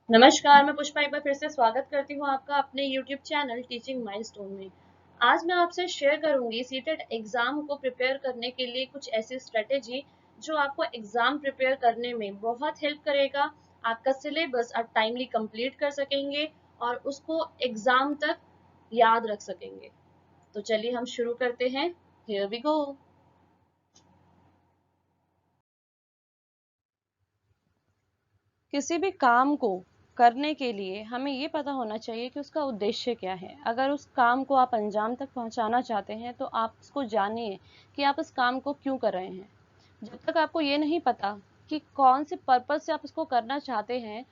नमस्कार, मैं पुष्पा एक बार फिर से स्वागत करती हूँ आपका अपने YouTube चैनल टीचिंग माइलस्टोन में। आज मैं आपसे शेयर करूंगी सीटेट एग्जाम को प्रिपेयर करने के लिए कुछ ऐसी स्ट्रेटेजी जो आपको एग्जाम प्रिपेयर करने में बहुत हेल्प करेगा। आपका सिलेबस आप टाइमली कंप्लीट कर सकेंगे और उसको एग्जाम तक याद रख सकेंगे। तो चलिए हम शुरू करते हैं। Here we go. किसी भी काम को करने के लिए हमें ये पता होना चाहिए कि उसका उद्देश्य क्या है। अगर उस काम को आप अंजाम तक पहुंचाना चाहते हैं तो आप उसको जानिए कि आप उस काम को क्यों कर रहे हैं। जब तक आपको ये नहीं पता कि कौन से पर्पज से आप उसको करना चाहते हैं,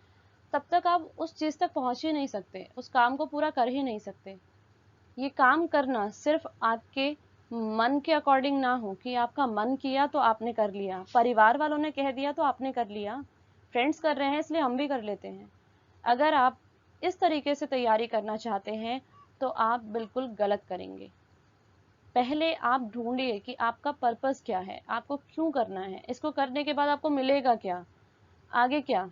तब तक आप उस चीज तक पहुंच ही नहीं सकते, उस काम को पूरा कर ही नहीं सकते। ये काम करना सिर्फ आपके मन के अकॉर्डिंग ना हो कि आपका मन किया तो आपने कर लिया, परिवार वालों ने कह दिया तो आपने कर लिया, फ्रेंड्स कर रहे हैं इसलिए हम भी कर लेते हैं। अगर आप इस तरीके से तैयारी करना चाहते हैं तो आप बिल्कुल गलत करेंगे। पहले आप ढूंढिए कि आपका पर्पस क्या है, आपको क्यों करना है, इसको करने के बाद आपको मिलेगा क्या, आगे क्या।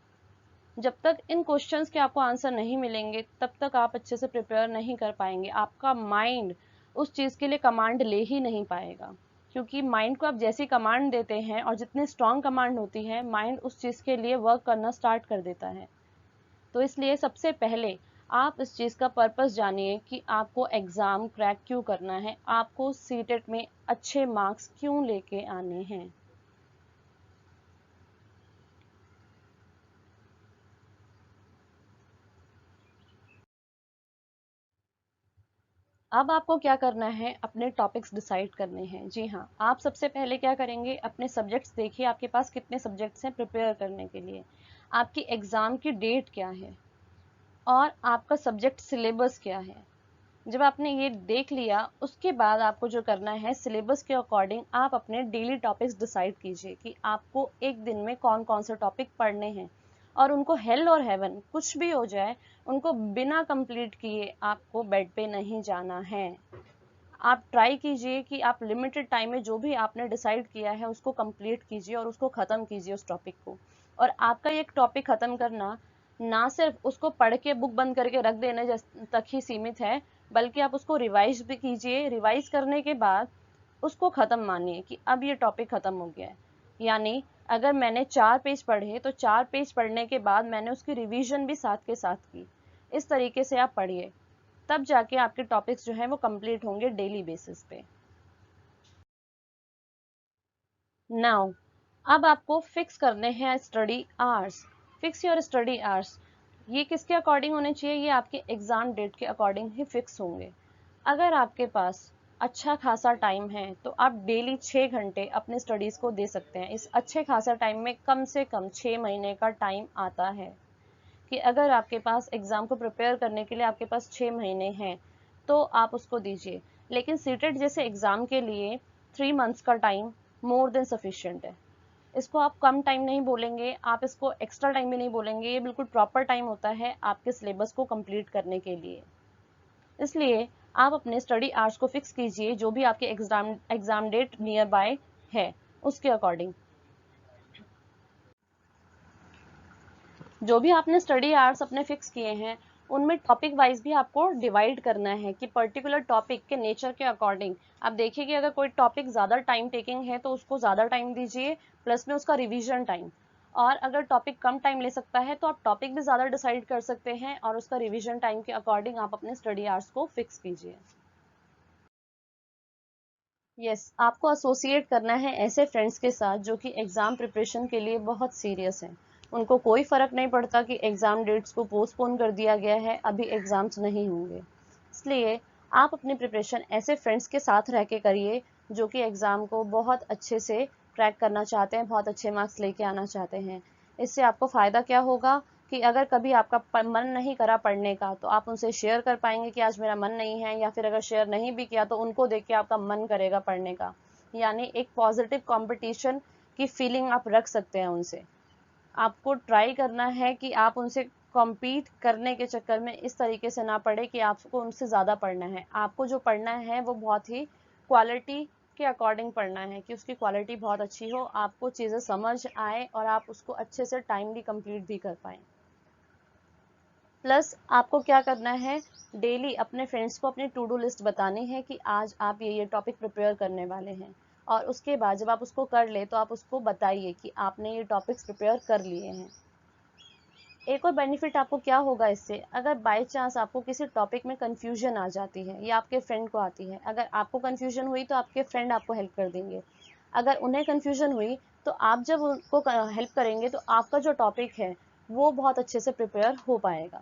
जब तक इन क्वेश्चंस के आपको आंसर नहीं मिलेंगे तब तक आप अच्छे से प्रिपेयर नहीं कर पाएंगे। आपका माइंड उस चीज के लिए कमांड ले ही नहीं पाएगा, क्योंकि माइंड को आप जैसी कमांड देते हैं और जितनी स्ट्रांग कमांड होती है, माइंड उस चीज के लिए वर्क करना स्टार्ट कर देता है। तो इसलिए सबसे पहले आप इस चीज का पर्पस जानिए कि आपको एग्जाम क्रैक क्यों करना है, आपको सीटेट में अच्छे मार्क्स क्यों लेके आने हैं। अब आपको क्या करना है, अपने टॉपिक्स डिसाइड करने हैं। जी हाँ, आप सबसे पहले क्या करेंगे, अपने सब्जेक्ट्स देखिए, आपके पास कितने सब्जेक्ट्स हैं प्रिपेयर करने के लिए, आपकी एग्जाम की डेट क्या है और आपका सब्जेक्ट सिलेबस क्या है। जब आपने ये देख लिया, उसके बाद आपको जो करना है, सिलेबस के अकॉर्डिंग आप अपने डेली टॉपिक्स डिसाइड कीजिए कि आपको एक दिन में कौन कौन से टॉपिक पढ़ने हैं, और उनको हेल और हेवन कुछ भी हो जाए, उनको बिना कंप्लीट किए आपको बेड पे नहीं जाना है। आप ट्राई कीजिए कि आप लिमिटेड टाइम में जो भी आपने डिसाइड किया है उसको कंप्लीट कीजिए और उसको ख़त्म कीजिए उस टॉपिक को। और आपका एक टॉपिक ख़त्म करना ना सिर्फ उसको पढ़ के बुक बंद करके रख देने तक ही सीमित है, बल्कि आप उसको रिवाइज भी कीजिए। रिवाइज करने के बाद उसको ख़त्म मानिए कि अब ये टॉपिक ख़त्म हो गया है। यानी अगर मैंने 4 पेज पढ़े तो 4 पेज पढ़ने के बाद मैंने उसकी रिवीजन भी साथ के साथ की। इस तरीके से आप पढ़िए, तब जाके आपके टॉपिक्स जो है वो कंप्लीट होंगे डेली बेसिस पे। नाउ अब आपको फिक्स करने हैं study hours. Fix your study hours. ये किसके अकॉर्डिंग होने चाहिए, ये आपके एग्जाम डेट के अकॉर्डिंग ही फिक्स होंगे। अगर आपके पास अच्छा खासा टाइम है तो आप डेली 6 घंटे अपने स्टडीज को दे सकते हैं। इस अच्छे खासा टाइम में कम से कम 6 महीने का टाइम आता है कि अगर आपके पास एग्जाम को प्रिपेयर करने के लिए आपके पास 6 महीने हैं तो आप उसको दीजिए। लेकिन सीटेट जैसे एग्जाम के लिए 3 मंथ्स का टाइम मोर देन सफिशिएंट है। इसको आप कम टाइम नहीं बोलेंगे, आप इसको एक्स्ट्रा टाइम भी नहीं बोलेंगे, ये बिल्कुल प्रॉपर टाइम होता है आपके सिलेबस को कंप्लीट करने के लिए। इसलिए आप अपने स्टडी आवर्स को फिक्स कीजिए, जो भी आपके एग्जाम डेट नियर बाय है उसके अकॉर्डिंग। जो भी आपने स्टडी आवर्स अपने फिक्स किए हैं, उनमें टॉपिक वाइज भी आपको डिवाइड करना है कि पर्टिकुलर टॉपिक के नेचर के अकॉर्डिंग आप देखिए कि अगर कोई टॉपिक ज़्यादा टाइम टेकिंग है तो उसको ज़्यादा टाइम दीजिए, प्लस में उसका रिवीजन टाइम। और अगर टॉपिक कम टाइम ले सकता है तो आप टॉपिक भी ज़्यादा डिसाइड कर सकते हैं और उसका रिवीजन टाइम के अकॉर्डिंग आप अपने स्टडी आवर्स को फिक्स कीजिए। यस, आपको एसोसिएट करना है ऐसे फ्रेंड्स के साथ जो कि एग्ज़ाम प्रिपरेशन के लिए बहुत सीरियस हैं। उनको कोई फ़र्क नहीं पड़ता कि एग्ज़ाम डेट्स को पोस्टपोन कर दिया गया है, अभी एग्ज़ाम्स नहीं होंगे। इसलिए आप अपनी प्रिपरेशन ऐसे फ्रेंड्स के साथ रह के करिए जो कि एग्ज़ाम को बहुत अच्छे से क्रैक करना चाहते हैं, बहुत अच्छे मार्क्स लेके आना चाहते हैं। इससे आपको फ़ायदा क्या होगा कि अगर कभी आपका मन नहीं करा पढ़ने का तो आप उनसे शेयर कर पाएंगे कि आज मेरा मन नहीं है, या फिर अगर शेयर नहीं भी किया तो उनको देख के आपका मन करेगा पढ़ने का। यानी एक पॉजिटिव कंपटीशन की फीलिंग आप रख सकते हैं उनसे। आपको ट्राई करना है कि आप उनसे कॉम्पीट करने के चक्कर में इस तरीके से ना पढ़े कि आपको उनसे ज़्यादा पढ़ना है। आपको जो पढ़ना है वो बहुत ही क्वालिटी के अकॉर्डिंग पढ़ना है कि उसकी क्वालिटी बहुत अच्छी हो, आपको चीज़ें समझ आए और आप उसको अच्छे से टाइमली कंप्लीट भी कर पाएँ। प्लस आपको क्या करना है, डेली अपने फ्रेंड्स को अपनी टू डू लिस्ट बतानी है कि आज आप ये टॉपिक प्रिपेयर करने वाले हैं, और उसके बाद जब आप उसको कर ले तो आप उसको बताइए कि आपने ये टॉपिक्स प्रिपेयर कर लिए हैं। एक और बेनिफिट आपको क्या होगा इससे, अगर बाय चांस आपको किसी टॉपिक में कंफ्यूजन आ जाती है या आपके फ्रेंड को आती है, अगर आपको कंफ्यूजन हुई तो आपके फ्रेंड आपको हेल्प कर देंगे, अगर उन्हें कंफ्यूजन हुई तो आप जब उनको हेल्प करेंगे तो आपका जो टॉपिक है वो बहुत अच्छे से प्रिपेयर हो पाएगा।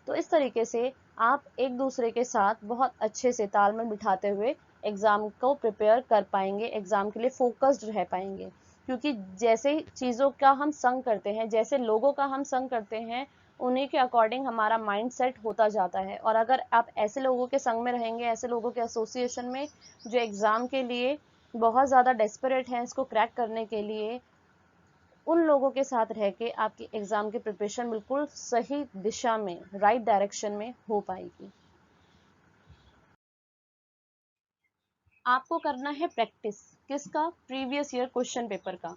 तो इस तरीके से आप एक दूसरे के साथ बहुत अच्छे से तालमेल बिठाते हुए एग्ज़ाम को प्रिपेयर कर पाएंगे, एग्ज़ाम के लिए फोकस्ड रह पाएंगे। क्योंकि जैसे चीज़ों का हम संग करते हैं, जैसे लोगों का हम संग करते हैं, उन्हीं के अकॉर्डिंग हमारा माइंड सेट होता जाता है। और अगर आप ऐसे लोगों के संग में रहेंगे, ऐसे लोगों के एसोसिएशन में जो एग्ज़ाम के लिए बहुत ज़्यादा डेस्परेट हैं इसको क्रैक करने के लिए, उन लोगों के साथ रह के आपकी एग्ज़ाम की प्रिपरेशन बिल्कुल सही दिशा में, राइट डायरेक्शन में हो पाएगी। आपको करना है प्रैक्टिस, किसका, प्रीवियस ईयर क्वेश्चन पेपर का।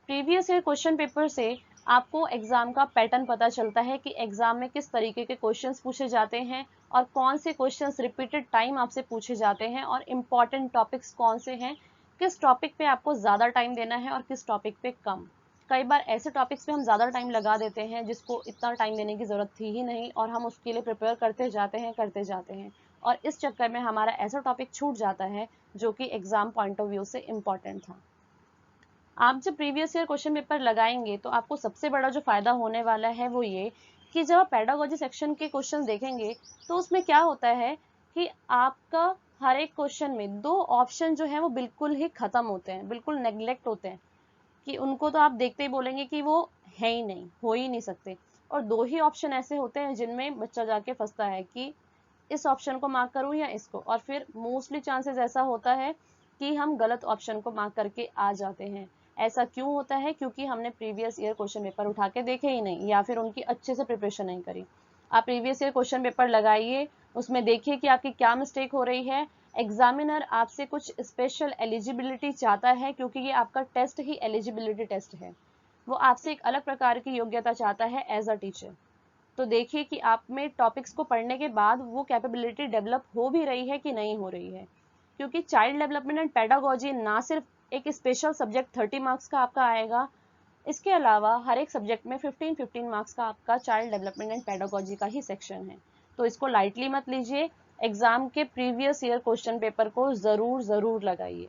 प्रीवियस ईयर क्वेश्चन पेपर से आपको एग्जाम का पैटर्न पता चलता है कि एग्जाम में किस तरीके के क्वेश्चंस पूछे जाते हैं और कौन से क्वेश्चंस रिपीटेड टाइम आपसे पूछे जाते हैं, और इम्पॉर्टेंट टॉपिक्स कौन से हैं, किस टॉपिक पे आपको ज़्यादा टाइम देना है और किस टॉपिक पे कम। कई बार ऐसे टॉपिक्स पे हम ज़्यादा टाइम लगा देते हैं जिसको इतना टाइम देने की ज़रूरत थी ही नहीं, और हम उसके लिए प्रिपेयर करते जाते हैं, और इस चक्कर में हमारा ऐसा टॉपिक छूट जाता है जो कि एग्जाम पॉइंट ऑफ व्यू से इम्पॉर्टेंट था। आप जब प्रीवियस ईयर क्वेश्चन पेपर लगाएंगे तो आपको सबसे बड़ा जो फायदा होने वाला है वो ये कि जब आप पेडागोजी सेक्शन के क्वेश्चन देखेंगे तो उसमें क्या होता है कि आपका हर एक क्वेश्चन में दो ऑप्शन जो है वो बिल्कुल ही खत्म होते हैं, बिल्कुल नेग्लेक्ट होते हैं, कि उनको तो आप देखते ही बोलेंगे कि वो है ही नहीं, हो ही नहीं सकते। और दो ही ऑप्शन ऐसे होते हैं जिनमें बच्चा जाके फंसता है कि इस ऑप्शन को मार्क करूं या इसको, और फिर मोस्टली चांसेस ऐसा होता है कि हम गलत ऑप्शन को मार्क करके आ जाते हैं। ऐसा क्यों होता है, क्योंकि हमने प्रीवियस ईयर क्वेश्चन पेपर उठा के देखे ही नहीं या फिर उनकी अच्छे से प्रिपरेशन नहीं करी। आप प्रीवियस ईयर क्वेश्चन पेपर लगाइए, उसमें देखिए कि आपकी क्या मिस्टेक हो रही है। एग्जामिनर आपसे कुछ स्पेशल एलिजिबिलिटी चाहता है क्योंकि ये आपका टेस्ट ही एलिजिबिलिटी टेस्ट है, वो आपसे एक अलग प्रकार की योग्यता चाहता है एज अ टीचर। तो देखिए कि आप में टॉपिक्स को पढ़ने के बाद वो कैपेबिलिटी डेवलप हो भी रही है कि नहीं हो रही है। क्योंकि चाइल्ड डेवलपमेंट एंड पेडागोजी ना सिर्फ एक स्पेशल सब्जेक्ट 30 मार्क्स का आपका आएगा, इसके अलावा हर एक सब्जेक्ट में 15-15 मार्क्स का आपका चाइल्ड डेवलपमेंट एंड पेडागोजी का ही सेक्शन है। तो इसको लाइटली मत लीजिए, एग्जाम के प्रीवियस ईयर क्वेश्चन पेपर को जरूर जरूर लगाइए।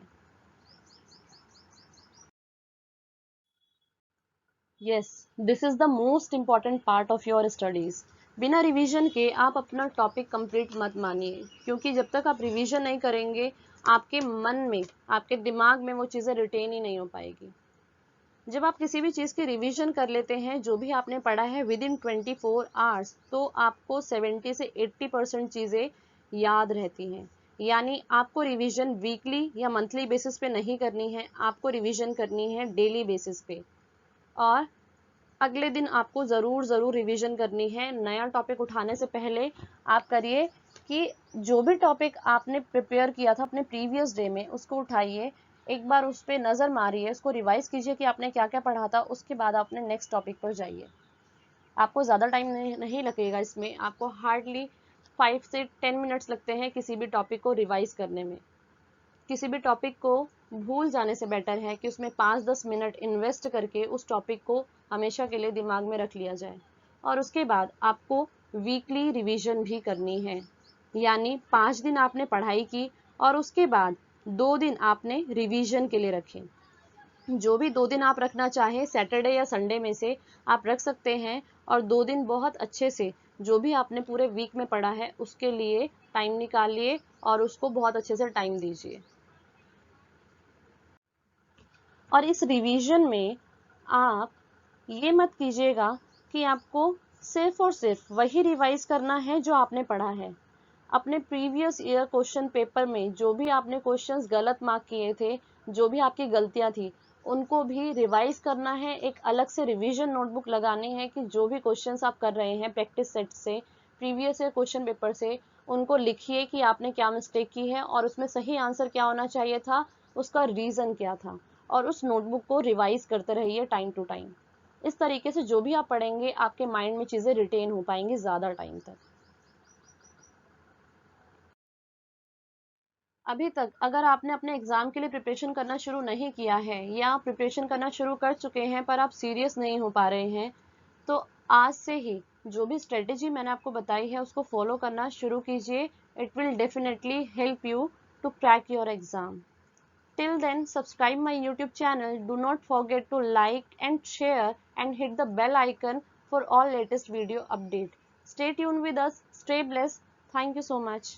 Yes, this is the most important part of your studies. बिना रिवीजन के आप अपना टॉपिक कंप्लीट मत मानिए, क्योंकि जब तक आप रिवीजन नहीं करेंगे आपके मन में, आपके दिमाग में वो चीज़ें रिटेन ही नहीं हो पाएगी। जब आप किसी भी चीज़ की रिवीजन कर लेते हैं, जो भी आपने पढ़ा है विद इन 24 आवर्स, तो आपको 70 से 80% चीज़ें याद रहती हैं। यानी आपको रिवीजन वीकली या मंथली बेसिस पे नहीं करनी है, आपको रिवीजन करनी है डेली बेसिस पे। और अगले दिन आपको ज़रूर ज़रूर रिवीजन करनी है। नया टॉपिक उठाने से पहले आप करिए कि जो भी टॉपिक आपने प्रिपेयर किया था अपने प्रीवियस डे में उसको उठाइए, एक बार उस पर नज़र मारिए, उसको रिवाइज कीजिए कि आपने क्या क्या पढ़ा था, उसके बाद अपने नेक्स्ट टॉपिक पर जाइए। आपको ज़्यादा टाइम नहीं लगेगा इसमें, आपको हार्डली 5 से 10 मिनट्स लगते हैं किसी भी टॉपिक को रिवाइज करने में। किसी भी टॉपिक को भूल जाने से बेटर है कि उसमें 5-10 मिनट इन्वेस्ट करके उस टॉपिक को हमेशा के लिए दिमाग में रख लिया जाए। और उसके बाद आपको वीकली रिवीजन भी करनी है, यानी 5 दिन आपने पढ़ाई की और उसके बाद 2 दिन आपने रिवीजन के लिए रखे। जो भी 2 दिन आप रखना चाहे सैटरडे या संडे में से आप रख सकते हैं, और 2 दिन बहुत अच्छे से जो भी आपने पूरे वीक में पढ़ा है उसके लिए टाइम निकालिए और उसको बहुत अच्छे से टाइम दीजिए। और इस रिवीजन में आप ये मत कीजिएगा कि आपको सिर्फ और सिर्फ वही रिवाइज करना है जो आपने पढ़ा है। अपने प्रीवियस ईयर क्वेश्चन पेपर में जो भी आपने क्वेश्चंस गलत मार्क किए थे, जो भी आपकी गलतियां थी, उनको भी रिवाइज करना है। एक अलग से रिवीजन नोटबुक लगानी है कि जो भी क्वेश्चंस आप कर रहे हैं प्रैक्टिस सेट से, प्रीवियस ईयर क्वेश्चन पेपर से, उनको लिखिए कि आपने क्या मिस्टेक की है और उसमें सही आंसर क्या होना चाहिए था, उसका रीज़न क्या था, और उस नोटबुक को रिवाइज करते रहिए टाइम टू टाइम। इस तरीके से जो भी आप पढ़ेंगे आपके माइंड में चीज़ें रिटेन हो पाएंगी ज़्यादा टाइम तक। अभी तक अगर आपने अपने एग्जाम के लिए प्रिपरेशन करना शुरू नहीं किया है या आप प्रिपरेशन करना शुरू कर चुके हैं पर आप सीरियस नहीं हो पा रहे हैं, तो आज से ही जो भी स्ट्रेटेजी मैंने आपको बताई है उसको फॉलो करना शुरू कीजिए। It will definitely help you to crack your exam. Till then, subscribe my YouTube channel. Do not forget to like and share and hit the bell icon for all latest video update. Stay tuned with us. Stay blessed. Thank you so much.